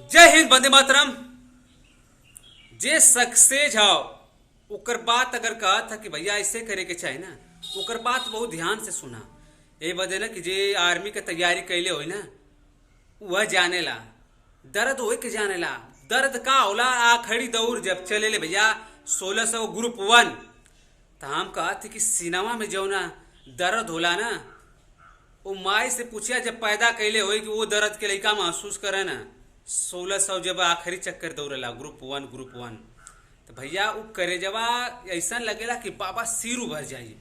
जय हिंद, वंदे मातरम। जे सक्सेस हो ओकर बात अगर कहा था कि भैया ऐसे करे के चाहे ना, ओकर बात बहुत ध्यान से सुना। ये बदे ना कि जे आर्मी के तैयारी कैले हो ना वह जानेला दर्द होए के जानेला। दर्द का होला आखिरी दौर जब चले ले भैया 1600 ग्रुप 1। तो हम कहा थे कि सिनेमा में जो ना दर्द होला ना, वो माई से पूछिया जब पैदा कैले हो कि वो दर्द के लड़का महसूस करे ना 1600 जब आखिरी चक्कर दौड़ेला ग्रुप 1। तो भैया वो करे जवा ऐसा लगेला कि बाबा सिर उभर जाइए।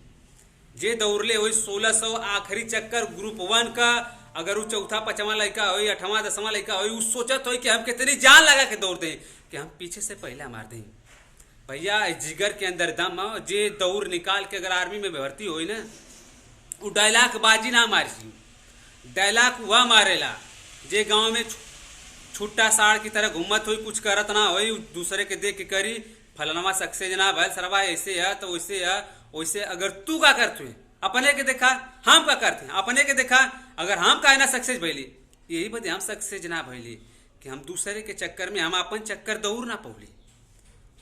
जे दौड़ले हो 1600 आखिरी चक्कर ग्रुप 1 का, अगर वो चौथा पचवा लड़का हो 8वां 10वां लड़का हो, वो सोचत हो कि हम कितनी जान लगा के दौड़ दें कि हम पीछे से पहला मार दें। भैया जिगर के अंदर दम हो, जे दौड़ निकाल के अगर आर्मी में भर्ती हो ना, वो डायलॉग बाजी ना मारी, डायलॉग वह मारेला जे गांव में छुट्टा साड़ की तरह घूमत हुई, कुछ करत ना हो, दूसरे के देख के करी फलनवा सक्सेस ना भल सरवा ऐसे है तो वैसे है वैसे। अगर तू का करते अपने के देखा, हम का करते अपने के देखा। अगर हम का ना सक्सेस भैली, यही बदे हम सक्सेस ना भैली कि हम दूसरे के चक्कर में हम अपन चक्कर दौड़ ना पौली।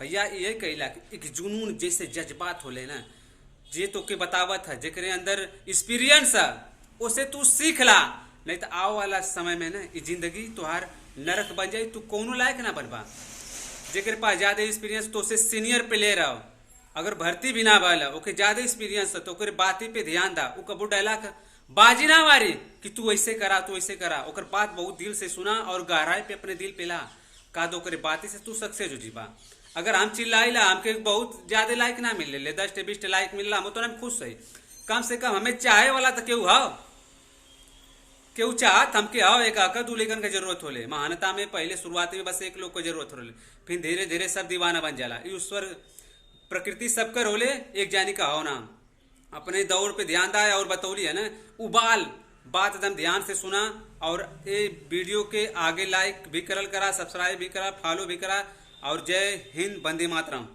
भैया ये कहला कि एक जुनून जैसे जज्बात होले ना, जे तो के बतावत है जेकरे अंदर एक्सपीरियंस है उसे तू सीख ला, नहीं तो आओ वाला समय में ना ये जिंदगी तुहार नरक बन जाए, तू कोनो लायक ना बनबा। जेकर पास ज्यादा एक्सपीरियंस तो उसे सीनियर पे ले रहा हो, अगर भर्ती भी ना भला ओके ज्यादा एक्सपीरियंस है तो ओकर बाती पे ध्यान दा। वो कबू डायलॉग बाजी ना मारी कि तू ऐसे करा तू ऐसे करा, ओकर बात बहुत दिल से सुना और गहराई पे अपने दिल पे ला का दो करे बाती से तू सक्सेस हो जीबा। अगर हम चिल्लाइला हमके बहुत ज्यादा लाइक ना मिल ले 10 20 लाइक मिल रहा हम तो हम खुश है। कम से कम हमें चाहे वाला तो केहू हो, केहू चाहत हमके आओ एक आका दू लेखन की जरूरत होले। महानता में पहले शुरुआत में बस एक लोग को जरूरत होले, फिर धीरे धीरे सब दीवाना बन जाला। ईश्वर प्रकृति सबकर होले, एक जानी का हो नाम। अपने दौड़ पे ध्यान दाए और बतौली है ना उबाल बात एकदम ध्यान से सुना। और ये वीडियो के आगे लाइक भी करल करा, सब्सक्राइब भी करा, फॉलो भी करा। और जय हिंद, वंदे मातरम।